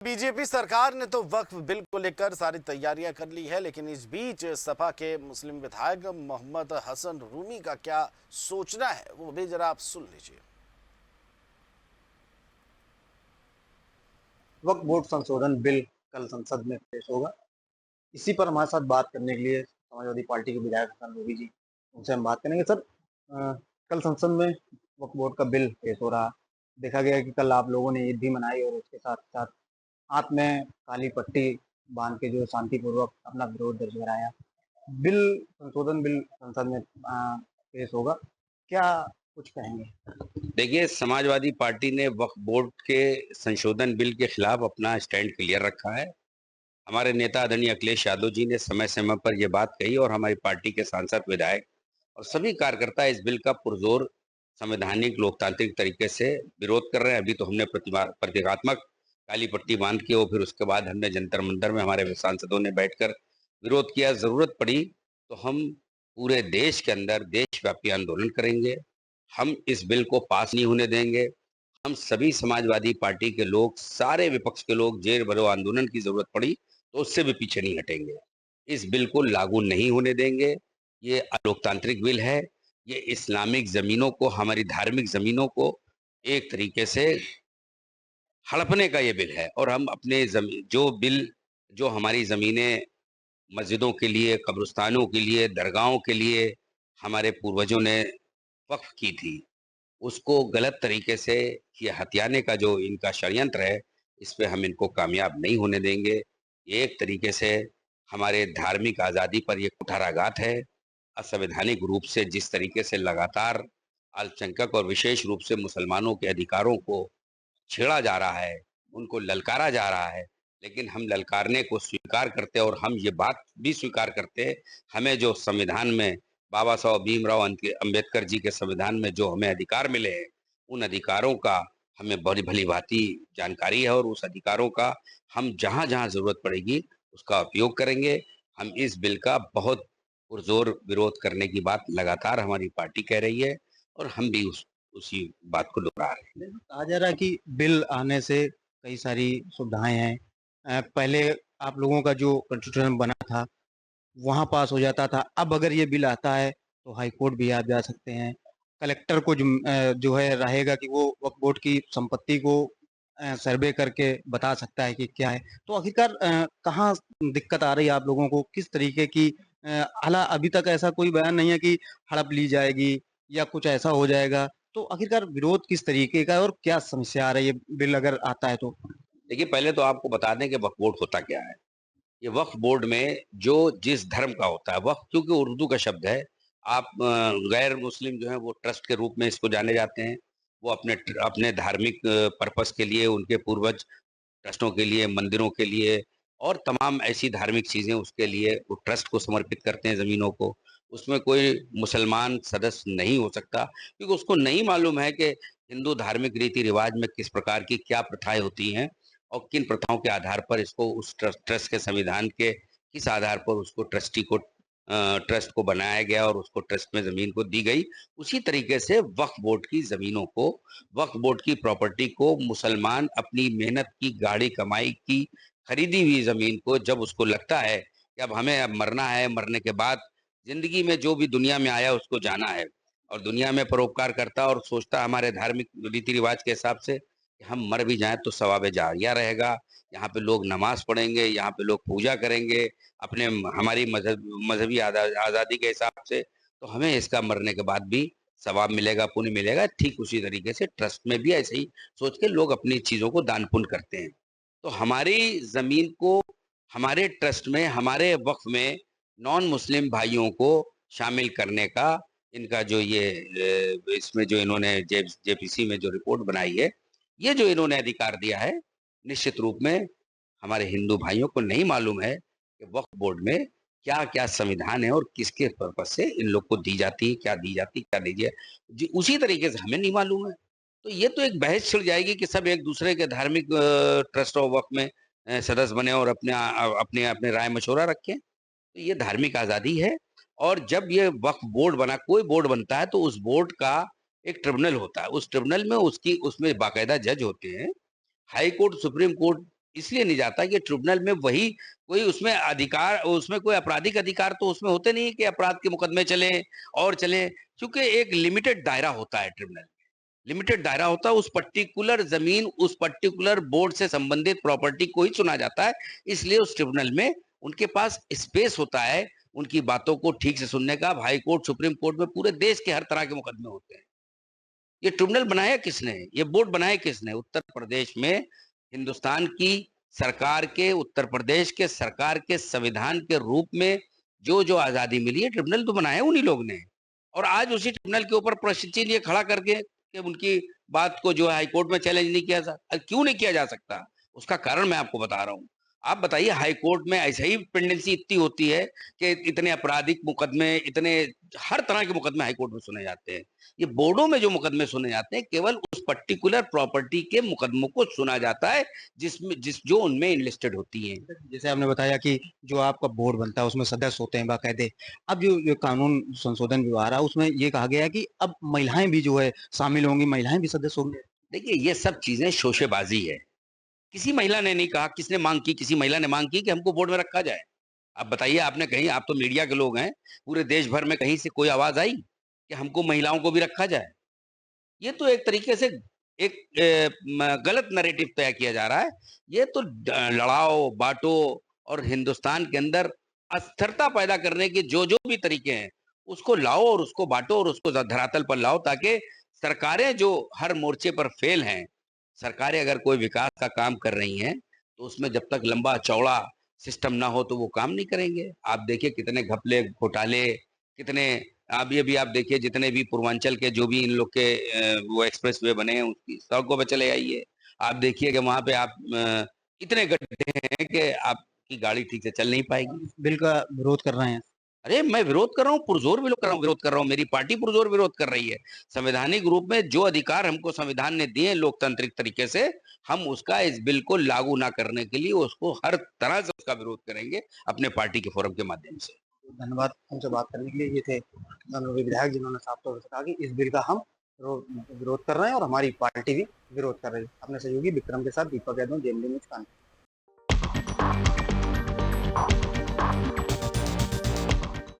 BJP सरकार ने तो वक्फ बिल को लेकर सारी तैयारियां कर ली है, लेकिन इस बीच सपा के मुस्लिम विधायक मोहम्मद हसन रूमी का क्या सोचना है वो भी जरा आप सुन लीजिए। वक्फ बोर्ड संशोधन बिल कल संसद में पेश होगा। इसी पर हमारे साथ बात करने के लिए समाजवादी पार्टी के विधायक हसन रूमी जी, उनसे हम बात करेंगे। सर, कल संसद में वक्फ बोर्ड का बिल पेश हो रहा। देखा गया कि कल आप लोगों ने ईद भी मनाई और उसके साथ साथ हाथ में काली पट्टी बांध के जो शांतिपूर्वक अपना विरोध दर्ज कराया। बिल संशोधन बिल संसद में पेश होगा, क्या कुछ कहेंगे? देखिए, समाजवादी पार्टी ने वक्फ बोर्ड के संशोधन बिल के खिलाफ अपना स्टैंड क्लियर रखा है। हमारे नेता आदरणीय अखिलेश यादव जी ने समय समय पर यह बात कही और हमारी पार्टी के सांसद, विधायक और सभी कार्यकर्ता इस बिल का पुरजोर संवैधानिक लोकतांत्रिक तरीके से विरोध कर रहे हैं। अभी तो हमने प्रतीकात्मक काली पट्टी बांध के और फिर उसके बाद हमने जंतर मंतर में हमारे सांसदों ने बैठकर विरोध किया। जरूरत पड़ी तो हम पूरे देश के अंदर देशव्यापी आंदोलन करेंगे। हम इस बिल को पास नहीं होने देंगे। हम सभी समाजवादी पार्टी के लोग, सारे विपक्ष के लोग, जेल भरो आंदोलन की जरूरत पड़ी तो उससे भी पीछे नहीं हटेंगे। इस बिल को लागू नहीं होने देंगे। ये अलोकतांत्रिक बिल है। ये इस्लामिक जमीनों को, हमारी धार्मिक जमीनों को एक तरीके से हड़पने का ये बिल है। और हम अपने जो हमारी जमीनें मस्जिदों के लिए, कब्रिस्तानों के लिए, दरगाहों के लिए हमारे पूर्वजों ने वक्फ की थी, उसको गलत तरीके से ये हथियाने का जो इनका षड्यंत्र है, इस पे हम इनको कामयाब नहीं होने देंगे। ये एक तरीके से हमारे धार्मिक आज़ादी पर ये कुठाराघात है। असंवैधानिक रूप से जिस तरीके से लगातार अल्पसंख्यक और विशेष रूप से मुसलमानों के अधिकारों को छेड़ा जा रहा है, उनको ललकारा जा रहा है, लेकिन हम ललकारने को स्वीकार करते हैं और हम ये बात भी स्वीकार करते हैं, हमें जो संविधान में बाबा साहब भीमराव अंबेडकर जी के संविधान में जो हमें अधिकार मिले हैं, उन अधिकारों का हमें बड़ी भली भांति जानकारी है और उस अधिकारों का हम जहां जहां जरूरत पड़ेगी उसका उपयोग करेंगे। हम इस बिल का बहुत पुरजोर विरोध करने की बात लगातार हमारी पार्टी कह रही है और हम भी उसी बात को दोहरा रहे हैं। कहा जा रहा है कि बिल आने से कई सारी सुविधाएं हैं। पहले आप लोगों का जो कॉन्स्टिट्यूशन बना था वहाँ पास हो जाता था। अब अगर ये बिल आता है तो हाई कोर्ट भी आप जा सकते हैं। कलेक्टर को जो है रहेगा कि वो वक्फ बोर्ड की संपत्ति को सर्वे करके बता सकता है कि क्या है। तो आखिरकार कहाँ दिक्कत आ रही है आप लोगों को? किस तरीके की हालांकि अभी तक ऐसा कोई बयान नहीं है कि हड़प ली जाएगी या कुछ ऐसा हो जाएगा। तो आखिरकार विरोध किस तरीके का है और क्या समस्या आ रही है बिल अगर आता है तो? देखिए, पहले तो आपको बता दें कि वक्फ बोर्ड होता क्या है। ये वक्फ बोर्ड में जो जिस धर्म का होता है, वक्फ क्योंकि उर्दू का शब्द है, आप गैर मुस्लिम जो है वो ट्रस्ट के रूप में इसको जाने जाते हैं। वो अपने अपने धार्मिक पर्पस के लिए, उनके पूर्वज ट्रस्टों के लिए, मंदिरों के लिए और तमाम ऐसी धार्मिक चीजें उसके लिए वो ट्रस्ट को समर्पित करते हैं जमीनों को। उसमें कोई मुसलमान सदस्य नहीं हो सकता क्योंकि उसको नहीं मालूम है कि हिंदू धार्मिक रीति रिवाज में किस प्रकार की क्या प्रथाएं होती हैं और किन प्रथाओं के आधार पर इसको उस ट्रस्ट के संविधान के किस आधार पर उसको ट्रस्ट को बनाया गया और उसको ट्रस्ट में जमीन को दी गई। उसी तरीके से वक्फ बोर्ड की जमीनों को, वक्फ बोर्ड की प्रॉपर्टी को मुसलमान अपनी मेहनत की गाड़ी कमाई की खरीदी हुई जमीन को जब उसको लगता है कि अब हमें अब मरना है, मरने के बाद जिंदगी में जो भी दुनिया में आया उसको जाना है और दुनिया में परोपकार करता और सोचता हमारे धार्मिक रीति रिवाज के हिसाब से कि हम मर भी जाएं तो सवाब जारिया रहेगा, यहाँ पे लोग नमाज पढ़ेंगे, यहाँ पे लोग पूजा करेंगे अपने हमारी मजहबी आज़ादी के हिसाब से, तो हमें इसका मरने के बाद भी सवाब मिलेगा, पुण्य मिलेगा। ठीक उसी तरीके से ट्रस्ट में भी ऐसे ही सोच के लोग अपनी चीज़ों को दान पुण्य करते हैं। तो हमारी ज़मीन को हमारे ट्रस्ट में, हमारे वक्फ में नॉन मुस्लिम भाइयों को शामिल करने का इनका जो ये इसमें जो इन्होंने जेपीसी में जो रिपोर्ट बनाई है, ये जो इन्होंने अधिकार दिया है, निश्चित रूप में हमारे हिंदू भाइयों को नहीं मालूम है कि वक्फ बोर्ड में क्या क्या संविधान है और किसके पर्पज से इन लोग को दी जाती है, क्या दी जाती है, क्या दीजिए जी, उसी तरीके से हमें नहीं मालूम है। तो ये तो एक बहस छिड़ जाएगी कि सब एक दूसरे के धार्मिक ट्रस्ट और वक्फ में सदस्य बने और अपने अपने राय मशवरा रखें। तो ये धार्मिक आजादी है। और जब ये वक्फ बोर्ड बना, कोई बोर्ड बनता है तो उस बोर्ड का एक ट्रिब्यूनल होता है, उस ट्रिब्यूनल में उसमें बाकायदा जज होते हैं। हाई कोर्ट, सुप्रीम कोर्ट इसलिए नहीं जाता कि ट्रिब्यूनल में वही कोई उसमें अधिकार, उसमें कोई आपराधिक अधिकार तो उसमें होते नहीं है कि अपराध के मुकदमे चले और चले, क्योंकि एक लिमिटेड दायरा होता है ट्रिब्यूनल, लिमिटेड दायरा होता है, उस पर्टिकुलर जमीन, उस पर्टिकुलर बोर्ड से संबंधित प्रॉपर्टी को ही चुना जाता है। इसलिए उस ट्रिब्यूनल में उनके पास स्पेस होता है उनकी बातों को ठीक से सुनने का। हाई कोर्ट, सुप्रीम कोर्ट में पूरे देश के हर तरह के मुकदमे होते हैं। ये ट्रिब्यूनल बनाया किसने, ये बोर्ड बनाया किसने? उत्तर प्रदेश में हिंदुस्तान की सरकार के, उत्तर प्रदेश के सरकार के संविधान के रूप में जो जो आजादी मिली है, ट्रिब्यूनल तो बनाया उन्हीं लोग ने। और आज उसी ट्रिब्यूनल के ऊपर प्रश्न चिन्ह ये खड़ा करके कि उनकी बात को जो है हाईकोर्ट में चैलेंज नहीं किया क्यों नहीं किया जा सकता? उसका कारण मैं आपको बता रहा हूँ। आप बताइए, हाईकोर्ट में ऐसे ही पेंडेंसी इतनी होती है कि इतने आपराधिक मुकदमे, इतने हर तरह के मुकदमे हाईकोर्ट में सुने जाते हैं। ये बोर्डों में जो मुकदमे सुने जाते हैं, केवल उस पर्टिकुलर प्रॉपर्टी के मुकदमों को सुना जाता है जो उनमें इनलिस्टेड होती हैं। जैसे आपने बताया कि जो आपका बोर्ड बनता है उसमें सदस्य होते हैं बाकायदे। अब जो ये कानून संशोधन जो आ रहा है उसमें ये कहा गया है कि अब महिलाएं भी जो है शामिल होंगी, महिलाएं भी सदस्य होंगी। देखिए, ये सब चीजें शोशेबाजी है। किसी महिला ने नहीं कहा, किसने मांग की? किसी महिला ने मांग की कि हमको बोर्ड में रखा जाए? आप बताइए, आपने कहीं, आप तो मीडिया के लोग हैं, पूरे देश भर में कहीं से कोई आवाज आई कि हमको महिलाओं को भी रखा जाए? ये तो एक तरीके से एक गलत नैरेटिव तय किया जा रहा है। ये तो लड़ाओ बांटो और हिंदुस्तान के अंदर अस्थिरता पैदा करने के जो जो भी तरीके हैं उसको लाओ और उसको बांटो और उसको धरातल पर लाओ, ताकि सरकारें जो हर मोर्चे पर फेल हैं, सरकारें अगर कोई विकास का काम कर रही हैं तो उसमें जब तक लंबा चौड़ा सिस्टम ना हो तो वो काम नहीं करेंगे। आप देखिए कितने घपले घोटाले, कितने, अब ये भी आप देखिए जितने भी पूर्वांचल के जो भी इन लोग के वो एक्सप्रेस वे बने हैं उसकी सड़कों पे चले आइए, आप देखिए कि वहां पे आप इतने गड्ढे हैं कि आपकी गाड़ी ठीक से चल नहीं पाएगी। इस बिल का विरोध कर रहे हैं। अरे मैं विरोध कर रहा हूँ, पुरजोर विरोध कर रहा हूँ, मेरी पार्टी पुरजोर विरोध कर रही है। संवैधानिक रूप में जो अधिकार हमको संविधान ने दिए लोकतांत्रिक तरीके से, हम उसका इस बिल को लागू ना करने के लिए उसको हर तरह से उसका विरोध करेंगे अपने पार्टी के फोरम के माध्यम से। धन्यवाद हमसे बात करने के लिए। ये थे माननीय विधायक जिन्होंने साफ तौर से कहा कि इस बिल का हम विरोध कर रहे हैं और हमारी पार्टी भी विरोध कर रही है। अपने सहयोगी विक्रम के साथ दीपक यादव, जेएमडी न्यूज़ कानपुर।